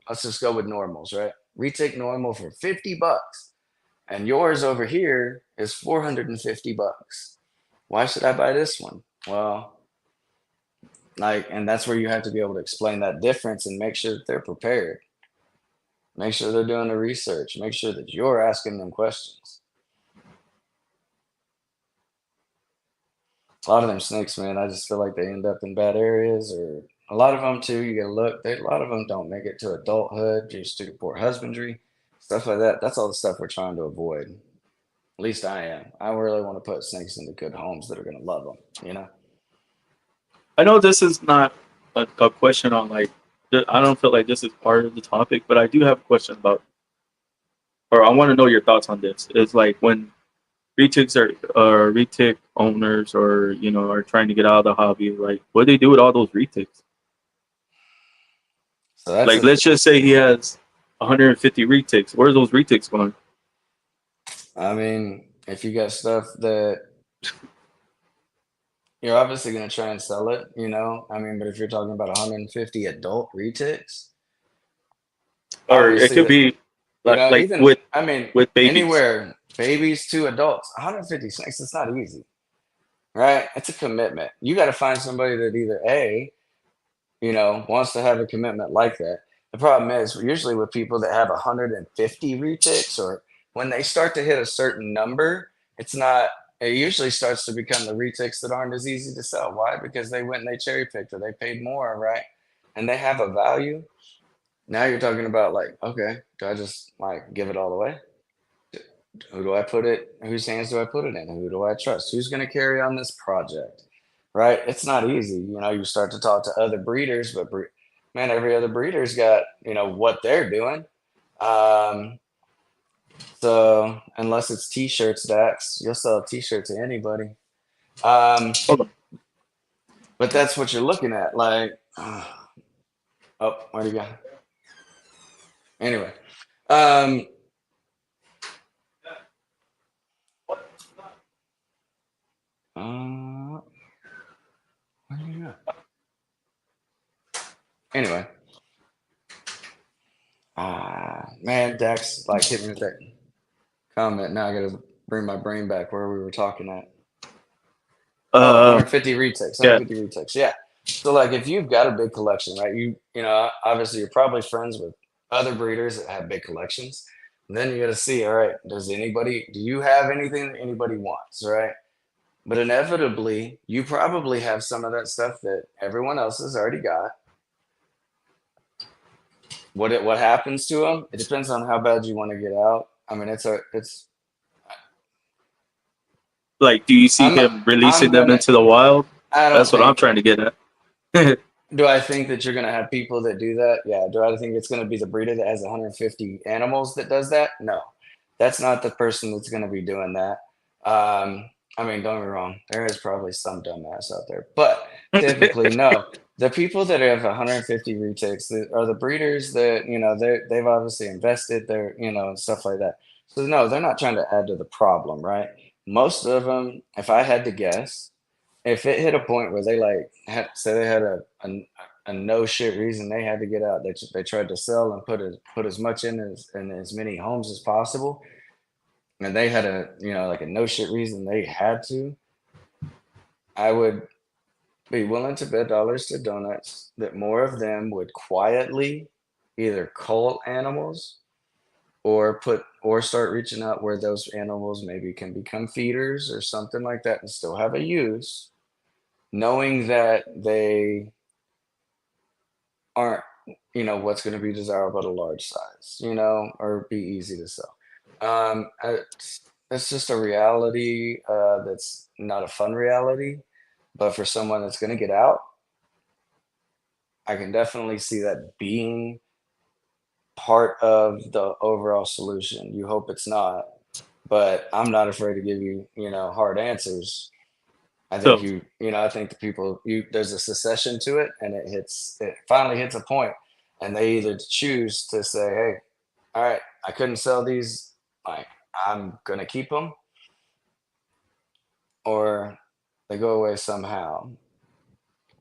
Let's just go with normals, right? Retic normal for $50, and yours over here is $450. Why should I buy this one? Well, like, and that's where you have to be able to explain that difference and make sure that they're prepared. Make sure they're doing the research. Make sure that you're asking them questions. A lot of them snakes, man, I just feel like they end up in bad areas, or a lot of them too. You gotta look. A lot of them don't make it to adulthood due to poor husbandry, stuff like that. That's all the stuff we're trying to avoid. At least I am. I really want to put snakes into good homes that are gonna love them. You know. I know this is not a question on like. I don't feel like this is part of the topic, but I do have a question about, or I want to know your thoughts on this. It's like when retics or retic owners, or you know, are trying to get out of the hobby. Like, what do they do with all those retics? So that's Like, let's just say he has 150 retics. Where's those retics going? I mean, if you got stuff that you're obviously going to try and sell it, you know. I mean, but if you're talking about 150 adult retics, Or it obviously could that, be you like, know, like even with I mean, with babies. anywhere babies to adults, 150 snakes, it's not easy, right? It's a commitment. You got to find somebody that either A, you know, wants to have a commitment like that. The problem is usually with people that have 150 retics, or when they start to hit a certain number, it's not. It usually starts to become the retics that aren't as easy to sell. Why? Because they went and they cherry picked, or they paid more, right? And they have a value. Now you're talking about like, okay, do I just like give it all away? Who do I put it? Whose hands do I put it in? Who do I trust? Who's going to carry on this project? Right? It's not easy. You know, you start to talk to other breeders, but man, every other breeder's got, you know, what they're doing. Um, so unless it's t-shirts, Dax, you'll sell a t-shirt to anybody. Hold on. But that's what you're looking at. Like, oh, where'd he go? Anyway, um, where'd he go? Anyway, man, Dax like hit me with that comment. Now I gotta bring my brain back where we were talking at. Oh, Uh, 150 retakes, yeah. 150 retakes. Yeah. So like if you've got a big collection, right? You know, obviously you're probably friends with other breeders that have big collections. And then you got to see, all right, do you have anything that anybody wants, right? But inevitably, you probably have some of that stuff that everyone else has already got. What happens to them? It depends on how bad you want to get out. I mean, it's Like, do you see I'm him releasing I'm them gonna into the wild? I don't That's what I'm think. trying to get at. Do I think that you're going to have people that do that? Yeah. Do I think it's going to be the breeder that has 150 animals that does that? No, that's not the person that's going to be doing that. I mean, don't get me wrong. There is probably some dumbass out there, but typically, no. The people that have 150 retakes are the breeders that, you know, they've obviously invested their, you know, and stuff like that. So no, they're not trying to add to the problem, right? Most of them, if I had to guess, if it hit a point where they like say they had a no shit reason they had to get out, they tried to sell and put as much in as many homes as possible, and they had a like a no shit reason they had to, I would be willing to bet dollars to donuts that more of them would quietly either cull animals or start reaching out where those animals maybe can become feeders or something like that and still have a use, knowing that they aren't, what's going to be desirable at a large size, or be easy to sell. It's just a reality that's not a fun reality, but for someone that's going to get out, I can definitely see that being part of the overall solution. You hope it's not, but I'm not afraid to give you, hard answers. I think So, I think the people, there's a secession to it, and it finally hits a point, and they either choose to say, "Hey, all right, I couldn't sell these, like I'm gonna keep them," or they go away somehow.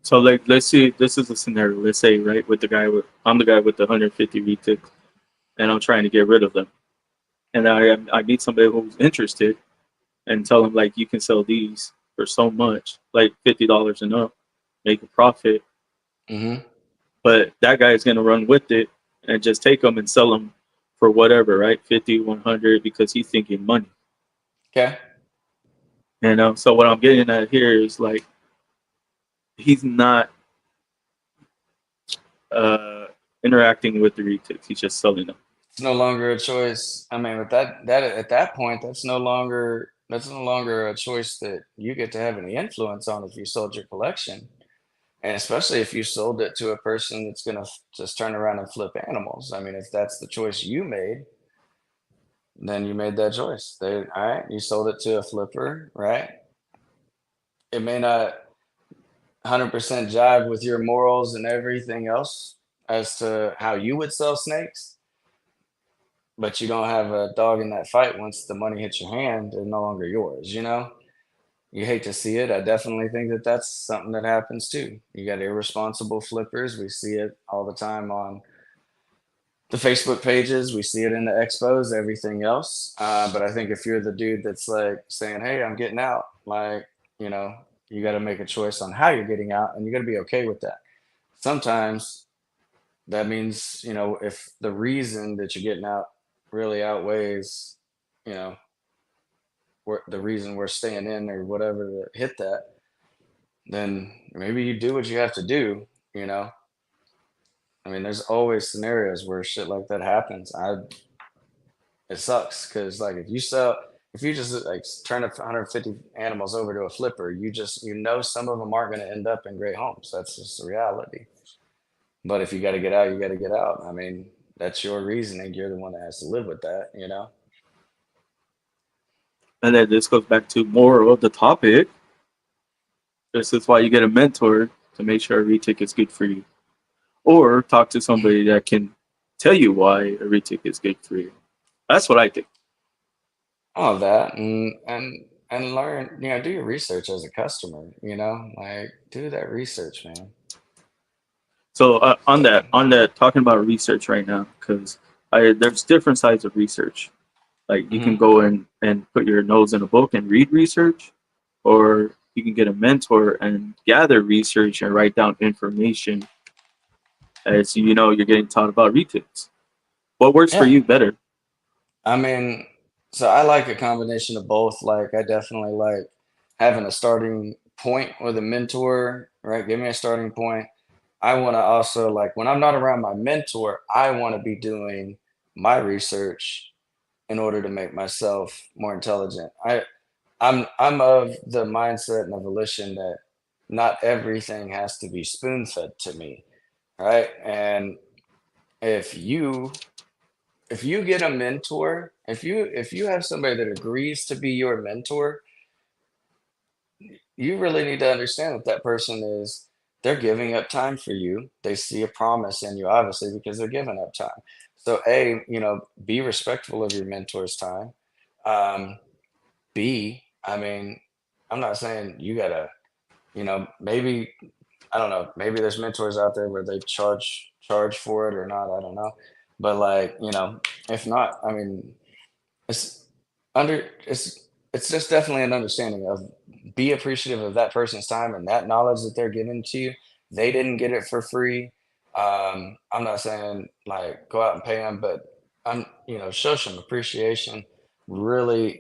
so like, let's see. This is a scenario. Let's say, right, with the guy with I'm the guy with the 150 retics, and I'm trying to get rid of them, and I meet somebody who's interested, and tell them like you can sell these for so much, like $50 and up, make a profit. Hmm. But that guy is going to run with it and just take them and sell them for whatever, right? 50, 100, because he's thinking money. Okay. So what I'm getting at here is like he's not uh, interacting with the retics. He's just selling them. It's no longer a choice. I mean, with that at that point, that's no longer a choice that you get to have any influence on if you sold your collection. And especially if you sold it to a person that's gonna just turn around and flip animals. I mean, if that's the choice you made, then you made that choice. All right, you sold it to a flipper, right? It may not 100% jive with your morals and everything else as to how you would sell snakes, but you don't have a dog in that fight. Once the money hits your hand, they're no longer yours, You hate to see it. I definitely think that that's something that happens too. You got irresponsible flippers. We see it all the time on the Facebook pages. We see it in the expos, everything else. But I think if you're the dude that's like saying, "Hey, I'm getting out," like, you know, you got to make a choice on how you're getting out, and you got to be okay with that. Sometimes that means, if the reason that you're getting out really outweighs, you know, the reason we're staying in or whatever to hit that, then maybe you do what you have to do, you know. I mean, there's always scenarios where shit like that happens. It sucks because like if you just like turn 150 animals over to a flipper, some of them aren't going to end up in great homes. That's just the reality. But if you got to get out, you got to get out. I mean, that's your reasoning. You're the one that has to live with that. And then this goes back to more of the topic. This is why you get a mentor to make sure a retic is good for you. Or talk to somebody that can tell you why a retic is good for you. That's what I think. All of that and learn, do your research as a customer. Like do that research, man. So on that, talking about research right now, because there's different sides of research. Like you can Hmm. go in and put your nose in a book and read research, or you can get a mentor and gather research and write down information as you're getting taught about retics. What works for Yeah. you better? I mean, so I like a combination of both. Like, I definitely like having a starting point with a mentor, right? Give me a starting point. I want to also like when I'm not around my mentor, I want to be doing my research in order to make myself more intelligent. I'm of the mindset and the volition that not everything has to be spoon fed to me, right? And if you if you get a mentor, if you have somebody that agrees to be your mentor, you really need to understand that that person is they're giving up time for you. They see a promise in you, obviously, because they're giving up time. So, A, be respectful of your mentor's time. Um, B, I mean, I'm not saying you gotta. maybe I don't know, maybe there's mentors out there where they charge for it or not, I don't know. But like, if not, I mean, it's it's just definitely an understanding of be appreciative of that person's time and that knowledge that they're giving to you. They didn't get it for free. I'm not saying like go out and pay them, but show some appreciation. Really,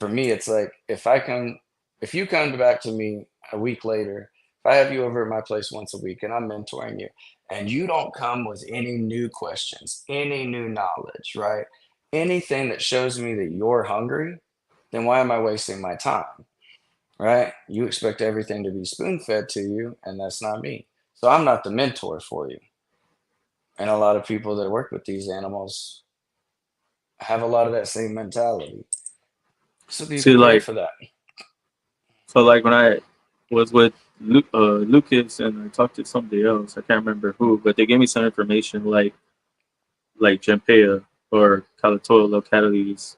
for me, it's like if you come back to me a week later, if I have you over at my place once a week and I'm mentoring you, and you don't come with any new questions, any new knowledge, right? Anything that shows me that you're hungry, then why am I wasting my time, right? You expect everything to be spoon fed to you, and that's not me. So I'm not the mentor for you. And a lot of people that work with these animals have a lot of that same mentality. So be See, prepared like, for that. so like when I was with Lucas and I talked to somebody else, I can't remember who, but they gave me some information like Jempea or Kalatoa localities,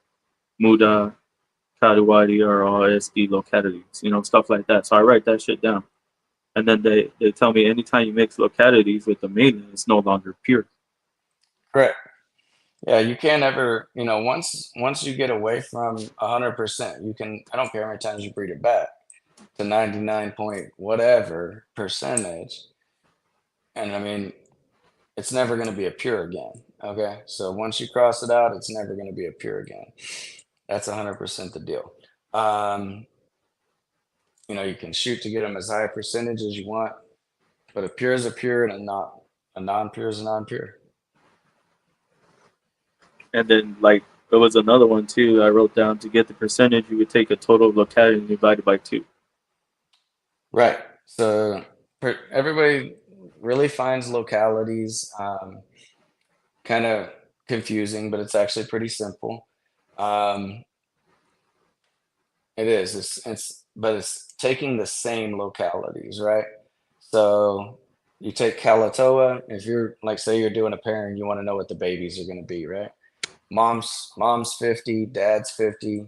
Muda, Kaliwadi are all SD localities, stuff like that. So I write that shit down. And then they tell me anytime you mix localities with the mainland, it's no longer pure. Correct. Yeah, you can't ever, once you get away from 100%, you can, I don't care how many times you breed it back to 99 point whatever percentage. And I mean, it's never going to be a pure again. Okay. So once you cross it out, it's never going to be a pure again. That's 100% the deal. Um, you can shoot to get them as high a percentage as you want, but a pure is a pure and a non-pure is a non-pure. And then like there was another one too. I wrote down to get the percentage, you would take a total of locality and divide it by 2. Right. So everybody really finds localities kind of confusing, but it's actually pretty simple. Um, it is. But it's taking the same localities, right? So you take Kalatoa. If you're like, say you're doing a pairing, you want to know what the babies are going to be, right? Mom's 50, dad's 50,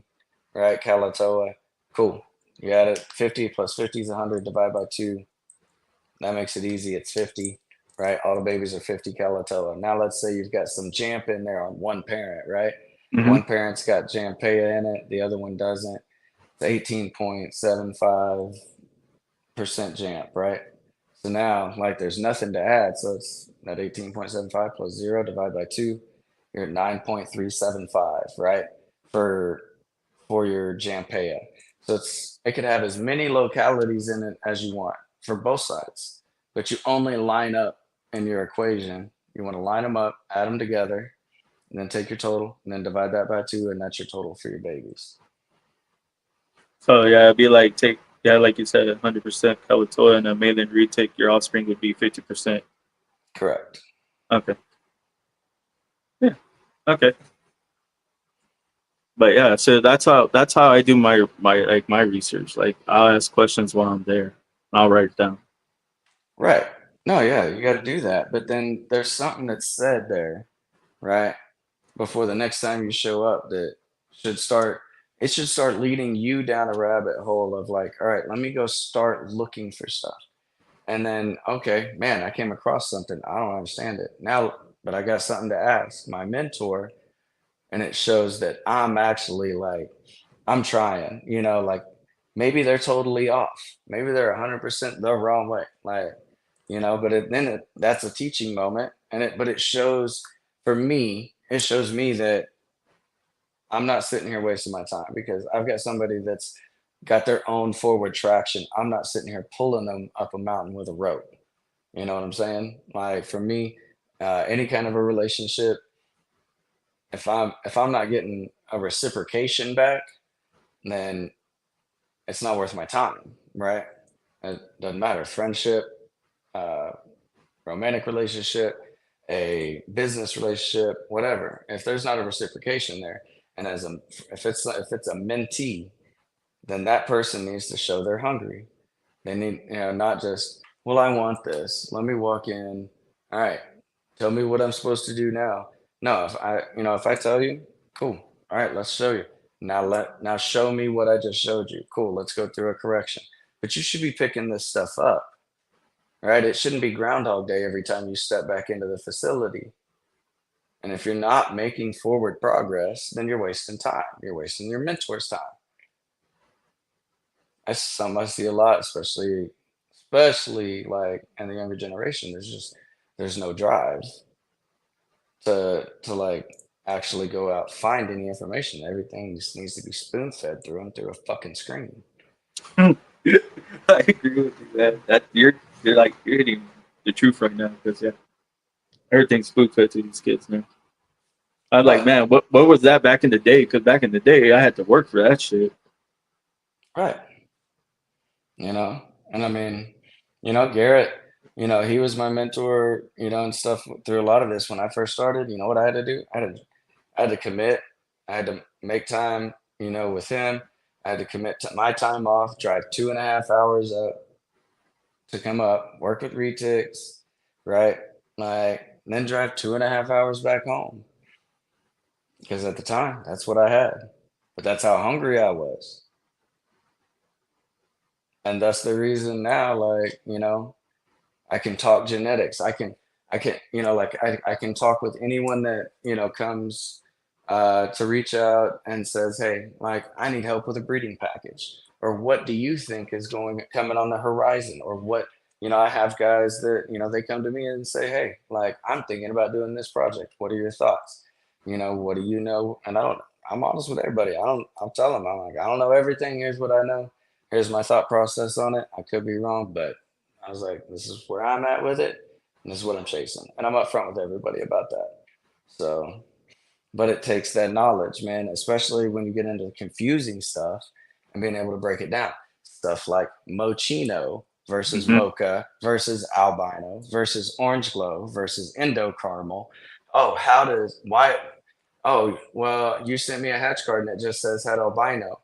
right? Kalatoa. Cool. You got it. 50 plus 50 is 100. Divide by 2. That makes it easy. It's 50, right? All the babies are 50 Kalatoa. Now let's say you've got some Jamp in there on one parent, right? Mm-hmm. One parent's got Jampea in it, the other one doesn't. It's 18.75% Jamp, right? So now, like, there's nothing to add. So it's that 18.75 plus 0 divided by 2. You're at 9.375, right? For your Jampea. So it could have as many localities in it as you want for both sides, but you only line up in your equation. You want to line them up, add them together, and then take your total, and then divide that by 2, and that's your total for your babies. So yeah, it'd be like like you said, 100% Kalatoa and a mainland retake. Your offspring would be 50%. Correct. Okay. Yeah. Okay. But yeah, so that's how I do my research. Like I'll ask questions while I'm there. I'll write it down. Right. No, yeah, you got to do that. But then there's something that's said there, right? Before the next time you show up that should start it should start leading you down a rabbit hole of like, all right, let me go start looking for stuff. And then, okay, man, I came across something. I don't understand it. Now, but I got something to ask my mentor, and it shows that I'm actually like I'm trying, like maybe they're totally off. Maybe they're 100% the wrong way. Like, but that's a teaching moment. But it shows for me, it shows me that I'm not sitting here wasting my time because I've got somebody that's got their own forward traction. I'm not sitting here pulling them up a mountain with a rope. You know what I'm saying? Like for me, any kind of a relationship, if I'm not getting a reciprocation back, then it's not worth my time, right? It doesn't matter. Friendship, uh, romantic relationship, a business relationship, whatever. If there's not a reciprocation there, and if it's a mentee, then that person needs to show they're hungry. They need, not just, well, I want this. Let me walk in. All right, tell me what I'm supposed to do now. No, if I tell you, cool. All right, let's show you. Now show me what I just showed you. Cool. Let's go through a correction. but you should be picking this stuff up, right? It shouldn't be Groundhog Day every time you step back into the facility. And if you're not making forward progress, then you're wasting time. You're wasting your mentor's time. That's something I see a lot, especially like in the younger generation. There's no drive to like actually go out find any information. Everything just needs to be spoon fed through them through a fucking screen. I agree with you. That you're like you're hitting the truth right now because everything's spoon fed to these kids now. I'm like, Right, man, what was that back in the day? Because back in the day, I had to work for that shit. right. You know, and I mean, Garrett, he was my mentor, and stuff through a lot of this when I first started. You know what I had to do? I had to commit. I had to make time, with him. I had to commit to my time off, drive 2.5 hours up to come up, work with Retics, right? Like, then drive 2.5 hours back home. Because at the time, that's what I had. But that's how hungry I was. And that's the reason now, like, I can talk genetics. I can, like I can talk with anyone that, comes to reach out and says, hey, like I need help with a breeding package. Or what do you think is coming on the horizon? Or what, I have guys that, they come to me and say, hey, like I'm thinking about doing this project. What are your thoughts? What do you know? And I'm honest with everybody. I'll tell them, I'm like, I don't know everything. Here's what I know. Here's my thought process on it. I could be wrong, but I was like, this is where I'm at with it, and this is what I'm chasing. And I'm upfront with everybody about that. So, but it takes that knowledge, man, especially when you get into confusing stuff and being able to break it down. Stuff like mochino versus Hmm. mocha versus albino versus orange glow versus indo caramel. Oh, why? Oh, well, you sent me a hatch card and it just says het albino.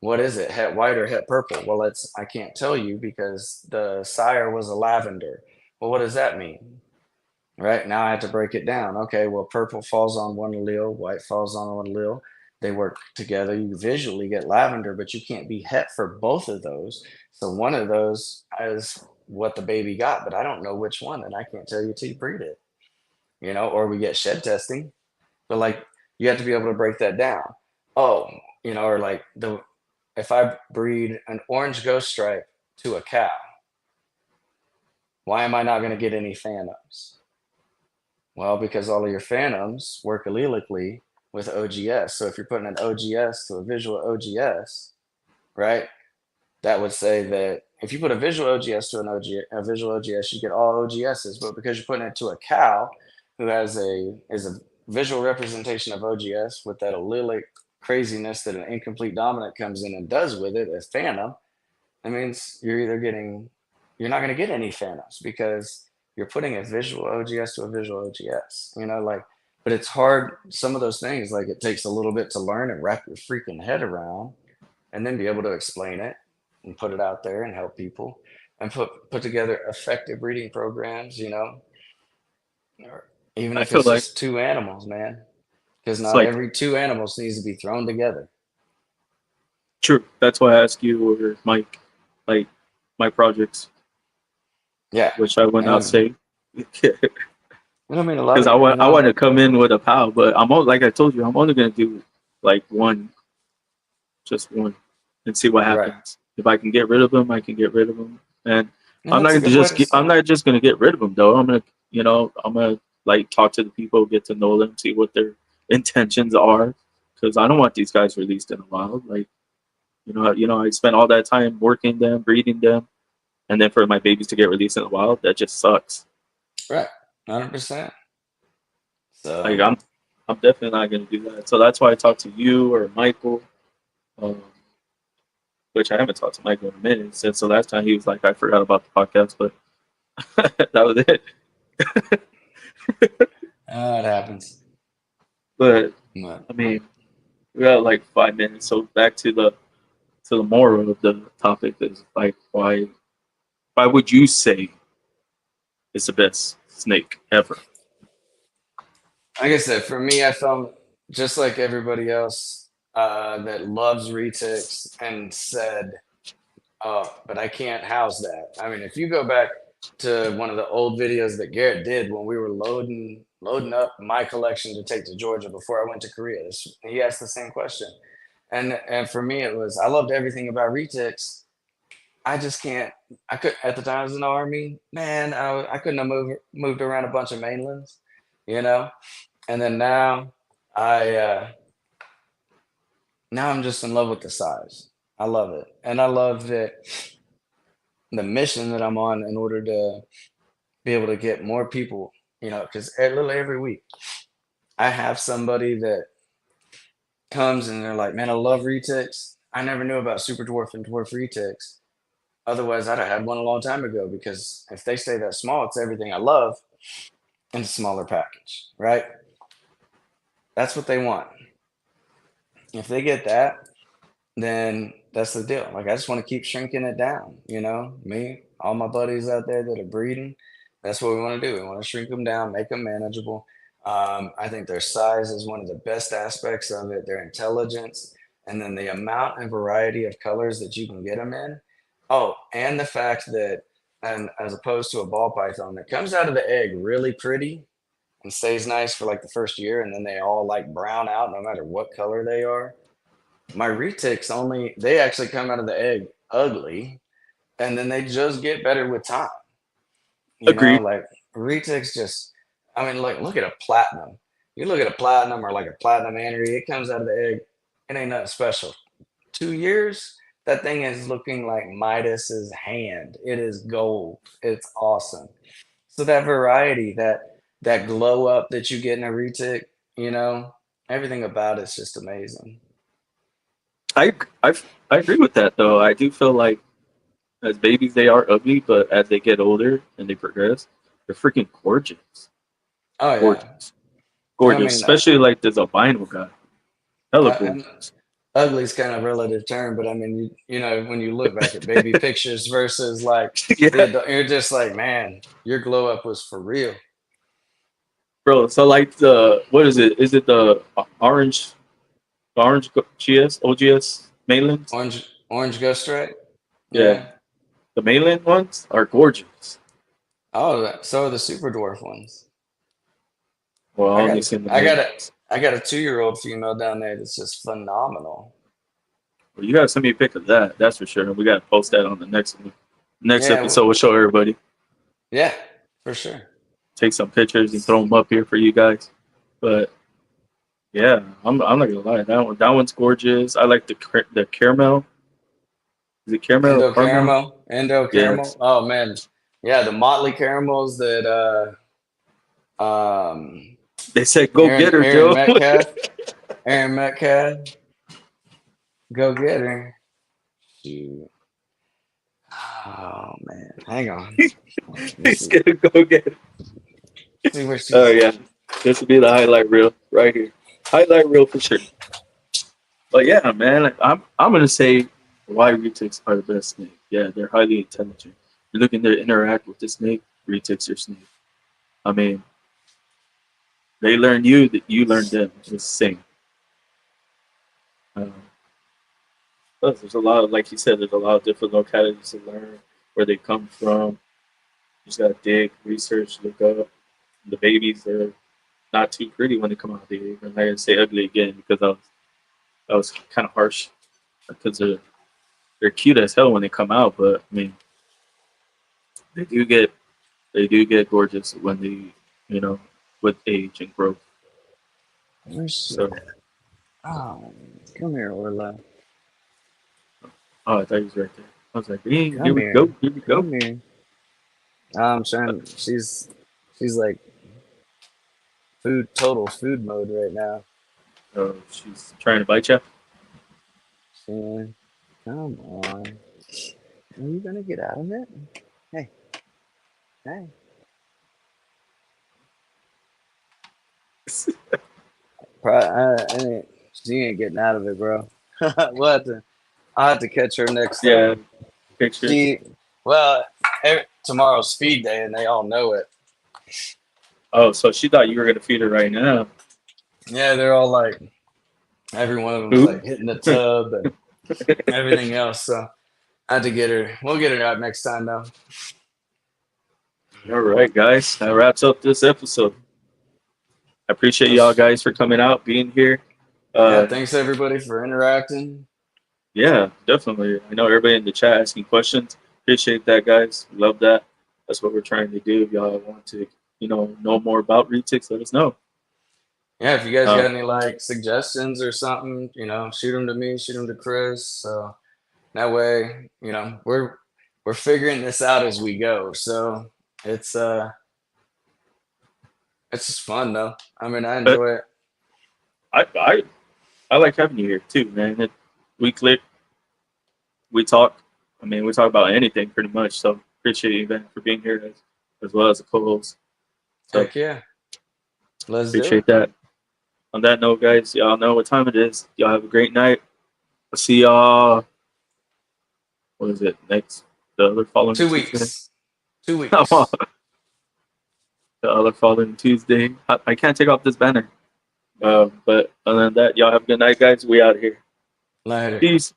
What is it? Het white or het purple? Well, I can't tell you because the sire was a lavender. Well, what does that mean? Right now I have to break it down. Okay, well, purple falls on one allele, white falls on one allele. They work together. You visually get lavender, but you can't be het for both of those. So one of those is what the baby got, but I don't know which one, and I can't tell you till you breed it. Or we get shed testing, but like you have to be able to break that down. Oh, or like if I breed an orange ghost stripe to a cow, why am I not going to get any phantoms? Well, because all of your phantoms work allelically with OGS. So if you're putting an OGS to a visual OGS, right, that would say that if you put a visual OGS to a visual OGS, you get all OGSs. But because you're putting it to a cow who is a visual representation of OGS with that allelic craziness that an incomplete dominant comes in and does with it as phantom, that means you're not going to get any phantoms because you're putting a visual OGS to a visual OGS, but it's hard. Some of those things, like it takes a little bit to learn and wrap your freaking head around and then be able to explain it and put it out there and help people and put together effective breeding programs, or even I if feel it's like just two animals, man, because it's not like every two animals needs to be thrown together. true. That's why I ask you or Mike, like my projects, Yeah. which I would And not say. Because I mean, a lot of, I want to come in with a pal, but like I told you, I'm only gonna do like just one, and see what right. happens. If I can get rid of them, I can get rid of them, and And that's a good way to I'm start. not just gonna get rid of them though. I'm gonna like talk to the people, get to know them, see what their intentions are, because I don't want these guys released in the wild. Like I spent all that time working them, breeding them, and then for my babies to get released in the wild, that just sucks. Right. 100%. Like So, I'm definitely not gonna do that. So that's why I talked to you or Michael, um, which I haven't talked to Michael in a minute since the last time he was like, I forgot about the podcast, but that was it. it happens. But But, I mean, we got like 5 minutes, so back to the moral of the topic is like why would you say it's the best snake ever? like I said, for me, I found just like everybody else that loves retics and said, but I can't house that. I mean, if you go back to one of the old videos that Garrett did when we were loading up my collection to take to Georgia before I went to Korea, he asked the same question. And for me, it was I loved everything about Retics. I just can't. I could at the time I was in the army, man. I couldn't have moved around a bunch of mainlands, you know. And then I now I'm just in love with the size. I love it, and I love that the mission that I'm on in order to be able to get more people, you know, because literally every week I have somebody that comes and they're like, "Man, I love Retics. I never knew about Super Dwarf and Dwarf Retics. Otherwise, I'd have had one a long time ago because if they stay that small, it's everything I love in a smaller package, right? That's what they want. If they get that, then that's the deal. Like I just want to keep shrinking it down, you know. Me, all my buddies out there that are breeding, that's what we want to do. We want to shrink them down, make them manageable. I think their size is one of the best aspects of it. Their intelligence, and then the amount and variety of colors that you can get them in. Oh, and the fact that, and as opposed to a ball python that comes out of the egg really pretty and stays nice for like the first year, and then they all like brown out no matter what color they are. My retics they actually come out of the egg ugly, and then they just get better with time. You know, Agreed. like retics just, I mean, like look at a platinum. You look at a platinum or like a platinum annery, it comes out of the egg. It ain't nothing special. 2 years, that thing is looking like Midas's hand. It is gold. It's awesome. So that variety, that glow up that you get in a retic, you know, everything about it's just amazing. I I I agree with that though. I do feel like as babies they are ugly, but as they get older and they progress, they're freaking gorgeous. Oh yeah. Gorgeous. I Gorgeous. mean, Especially like this albino guy. Hella and gorgeous. ugly is kind of relative term, but I mean, you know, when you look back at baby pictures versus like the Yeah. adult, you're just like, man, your glow up was for real. Bro, so like the what is it? Is it the GS OGS mainlands? Orange Ghost Stripe. Yeah. Yeah. The mainland ones are gorgeous. Oh, so are the super dwarf ones. Well, I I only got, seen the I got a, mainlands. I got a 2-year-old female down there that's just phenomenal. Well, you gotta send me a pic of that, that's for sure. And we gotta post that on the next one. Next Yeah, episode we'll show everybody. yeah, for sure. Take some pictures and throw them up here for you guys. But yeah, I'm not gonna lie. That one's gorgeous. I like the caramel. Is it caramel or caramel? Endo Yes. caramel. Oh man, yeah, the Motley caramels that They said go get her, Aaron Joe. Aaron Metcalf, go get her. Shoot. Oh man, hang on. Let me He's see. gonna go get her. See where Oh she's yeah. at. This would be the highlight reel right here. Highlight reel for sure. But yeah, man, like, I'm gonna say why retics are the best snake. Yeah, they're highly intelligent. You're looking to interact with the snake, retics are snake. I mean, they learn you that you learn them. It's the same. Um, plus there's a lot of, like you said, there's a lot of different localities to learn where they come from. You just gotta dig, research, look up. The babies are not too pretty when they come out of the egg. I'm not gonna say ugly again because that was kind of harsh because they're cute as hell when they come out, but I mean they do get gorgeous when they with age and growth. Where's she So at? Oh, come here, Orla. oh, I thought he was right there. I was like, hey, here Come we go, here. here we go. Come here. I'm trying. She's like total food mode right now. Oh, she's trying to bite you. Yeah. Come on. Are you gonna get out of it? Hey, hey. She ain't getting out of it, bro. I'll have to catch her next Yeah, time. picture. She, well, tomorrow's feed day, and they all know it. Oh, so she thought you were gonna feed her right now. Yeah, they're all like, every one of them's Who? like hitting the tub and everything else. So I had to get her. We'll get her out next time though. All right, guys. That wraps up this episode. I appreciate y'all Those- guys for coming out, being here. yeah, thanks everybody for interacting. Yeah, definitely. I know everybody in the chat asking questions. Appreciate that, guys. Love that. That's what we're trying to do. If y'all want to, know more about Retics, let us know. Yeah, if you guys Um, got any like suggestions or something, shoot them to me, shoot them to Chris. So that way, we're figuring this out as we go. So it's just fun though. I mean, I but enjoy it. I like having you here too, man. We click, we talk. I mean, we talk about anything pretty much. So appreciate you, man, for being here as well as a co-host. So Heck yeah. Let's do appreciate it. that. On that note, guys, y'all know what time it is. Y'all have a great night. I'll see y'all. What is it? The other following 2 Tuesday. weeks. 2 weeks. Come on. The other following Tuesday. I can't take off this banner. But other than that, y'all have a good night, guys. We out here. Later. Peace.